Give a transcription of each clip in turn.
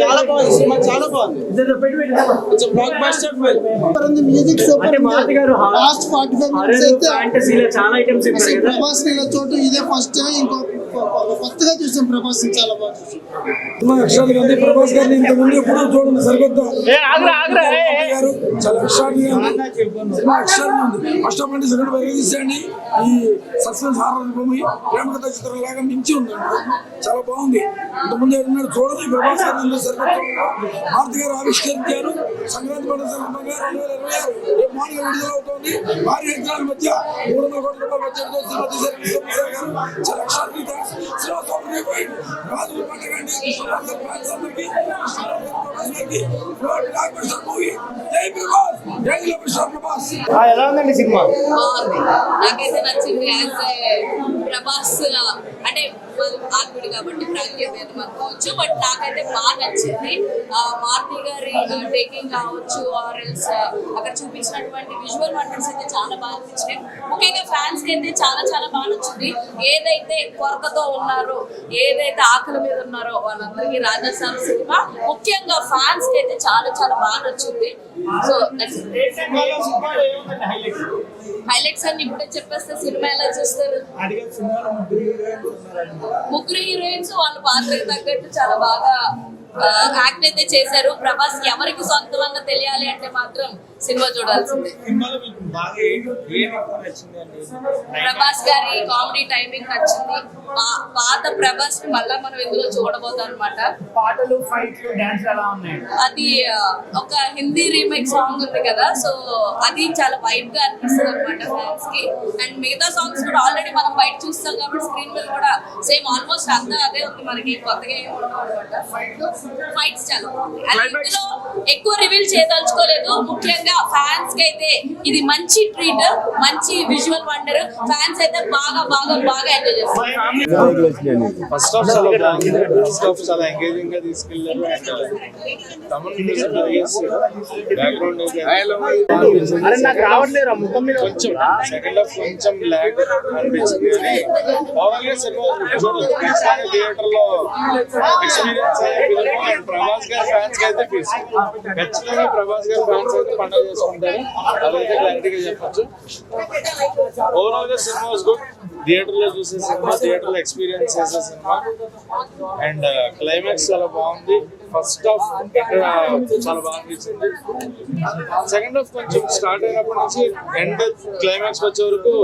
చాలా బాగుంది సినిమా, చాలా బాగుంది. It's block buster film. Music super. అంటే మారుతి గారు లాస్ట్ 45 మినిట్స్ అయితే ఫ్యాంటసీలో చాలా ఐటమ్స్ ఇచ్చారు కదా. ప్రభాస్ ఇలా చోటు ఇదే ఫస్ట్ టైం. ఇంకో కొత్తగా చూసాం ప్రభాస్, చాలా బాగా చూసాం. ఎక్స్ట్రాగా ఉంది. ప్రభాస్ గారిని ఇంత ముందు ఎప్పుడు చూడండి, సరికొత్త గారు చాలా ఎక్స్ట్రాగా ఉంది. సినిమా ఎక్స్ట్రాగా ఉంది. ఫస్ట్ ఆఫ్ అంటే సెకండ్ వైరస్ండి. ఈ సస్పెన్స్ హారర్ భూమి ప్రేమ కథ చిత్రం లాగా మించి ఉందండి. చాలా బాగుంది. ఇంతకుముందు ఏమన్నాడు చూడండి. ప్రభాస్ గారు సరికొత్త మారుతి గారు ఆవిష్కరించారు. సంక్రాంతి పండుగ సందర్భంగా 2026 రేపు మార్నింగ్ విడుదల అవుతోంది. భారీ ఎకరాల మధ్య 300 కోట్ల రూపాయల బడ్జెట్తో సినిమా తీశారు. చాలా ఎక్స్ట్రాగా ఎలా ఉందండి సినిమా? బాగుంది, నాకైతే నచ్చింది. ప్రభాస్ అంటే ఆత్ముడు కాబట్టి ప్రాంతీయ భేదం అనుకోవచ్చు, బట్ నాకైతే బాగా నచ్చింది. మారుతి గారి టేకింగ్ కావచ్చు, ఆర్ ఎల్స్ అక్కడ చూపించినటువంటి విజువల్ వండర్స్ అయితే చాలా బాగా అనిపించినాయి. ముఖ్యంగా ఫ్యాన్స్ కి అయితే చాలా చాలా బాగా నచ్చింది. ఏదైతే కొరతతో ఉన్నారో, ఏదైతే ఆకలి మీద ఉన్నారో వాళ్ళందరికీ రాజస్థాన్ సినిమా ముఖ్యంగా ఫ్యాన్స్ కి అయితే చాలా చాలా బాగా నచ్చింది. సో హైలైట్స్ అన్ని ఇప్పుడే చెప్పేస్తే సినిమా ఎలా చూస్తారు? ముగ్గురు హీరోయిన్స్ వాళ్ళ పాత్రకు తగ్గట్టు చాలా బాగా యాక్ట్ అయితే చేశారు. ప్రభాస్ ఎవరికి సొంతంగా తెలియాలి అంటే మాత్రం సినిమా చూడాల్సిందే. ప్రభాస్ గారి కామెడీ టైమింగ్ నచ్చింది. పాత ప్రభాస్ ని మళ్ళా మనం ఇందులో చూడబోతాం అనమాట. పాటలు, ఫైట్లు, డాన్స్ ఎలా ఉన్నాయి? అది ఒక హిందీ రీమేక్ సాంగ్ ఉంది కదా, సో అది చాలా వైట్ గా అనిపిస్తుంది అనమాట ఫ్యాన్స్ కి. అండ్ మిగతా సాంగ్స్ కూడా ఆల్రెడీ మనం బయట చూస్తాం కాబట్టి స్క్రీన్ మీద కూడా సేమ్ ఆల్మోస్ట్ అంతా అదే ఉంది. మనకి కొత్తగా ఏమి ఉండవు అనమాట. ఫైట్స్ చాలా బాగుంది. అండ్ ఇందులో ఎక్కువ రివీల్ చేయదలుచుకోలేదు. ముఖ్యంగా ఫ్యాన్స్ కి అయితే ఇది మంచి ట్రీట్, మంచి విజువల్ వండర్. ఫ్యాన్స్ అయితే బాగా బాగా బాగా ఎంజాయ్ చేస్తారు. ఫస్ట్ హాఫ్ చాలా బాగుంది. ఫస్ట్ హాఫ్ చాలా ఎంగేజింగ్ గా తీసుకెళ్లారు. తమిళ బ్యాక్గ్రౌండ్ కొంచెం సెకండ్ హాఫ్ కొంచెం ల్యాగ్ అనిపించింది. ఓవరాల్ సినిమా థియేటర్ లో ఎక్స్పీరియన్స్ అయ్యే ఫిల్మ్. అండ్ ప్రభాస్ గారి ఫ్యాన్స్ కి అయితే ఖచ్చితంగా ప్రభాస్ గారి ఫ్యాన్స్ అయితే పండుగ చేసుకుంటారు, అదైతే క్లారిటీగా చెప్పచ్చు. ఓవరాల్ గా సినిమా వాస్ గుడ్. థియేటర్ లో చూసే సినిమా, థియేటర్ లో ఎక్స్పీరియన్స్ చేసే సినిమా. అండ్ క్లైమాక్స్ చాలా బాగుంది. ఫస్ట్ హాఫ్ ఇక్కడ చాలా బాగా అనిపించింది. సెకండ్ హాఫ్ కొంచెం స్టార్ట్ అయినప్పటి నుంచి ఎండ్ క్లైమాక్స్ వచ్చే వరకు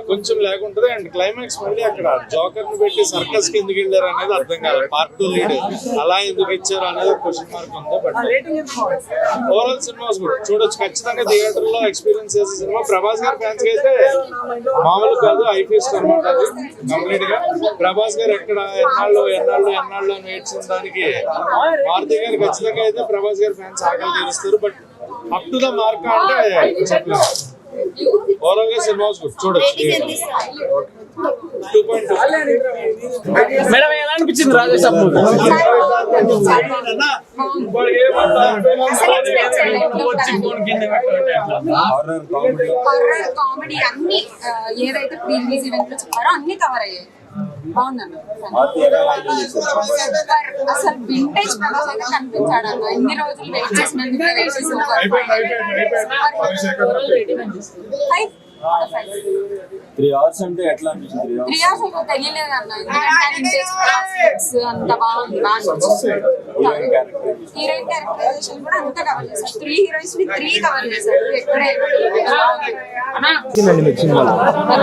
కొంచెం లేకుంటది. అండ్ క్లైమాక్స్ మళ్ళీ అక్కడ జోకర్ ని పెట్టి సర్కస్ కి ఎందుకు వెళ్ళారు అనేది అర్థం కాదు. పార్ట్ 2 లీడ్ అలా ఎందుకు ఇచ్చారు అనేది క్వశ్చన్ మార్క్ ఉంది. బట్ ఓవరాల్ సినిమా చూడొచ్చు. ఖచ్చితంగా థియేటర్ లో ఎక్స్పీరియన్స్ చేసే సినిమా. ప్రభాస్ గారి ఫ్యాన్స్ కి అయితే మామూలు కాదు, ఐ ఫీస్ట్ అనమాట. అది కంప్లీట్ గా ప్రభాస్ గారు ఎక్కడ ఎన్నాళ్ళు నేర్చిన దానికి మారుతి గారు ఖచ్చితంగా అయితే ప్రభాస్ గారి ఫ్యాన్స్ ఆకలి తీరుస్తారు. But up to the mark అంటే చెప్పలేదు. ఓవరాల్ గా సినిమా చూడొచ్చు. 2.2. మేడం ఎలా అనిపించింది రాజేష్ మూవీ? హారర్ కామెడీ అన్ని ఏదైతే ప్రీవియస్ ఈవెంట్ లో చెప్పారో అన్ని కవర్ అయ్యాయి. బాగుందన్న. అసలు వింటేజ్ ప్రభాస్ అయితే కనిపించాడు అన్న. ఇన్ని రోజులు వెయిట్ చేసినందుకు 3 hours అంటే ఎట్లా అనిపించింది? 3 hours అయితే తెలియలేదు అన్న. అంత బాగుంది. హీరోయిన్ క్యారెక్టరైజేషన్ కూడా అంతా కవర్ చేశారు. 3 హీరోయిన్స్ ని 3 కవర్ చేశారు. ఎక్కడే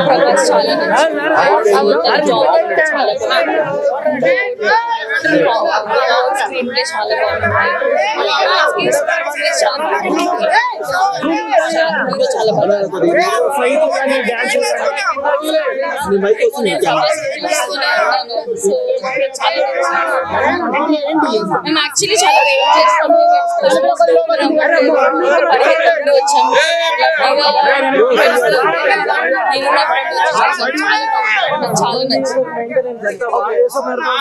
ప్రభాస్ చాలా స్క్రీన్ ప్లే చాలా బాగుంది. చాలా బాగుంది. మేము యాక్చువల్లీ చాలా వెయిట్ చేస్తాము. చాలా నచ్చింది.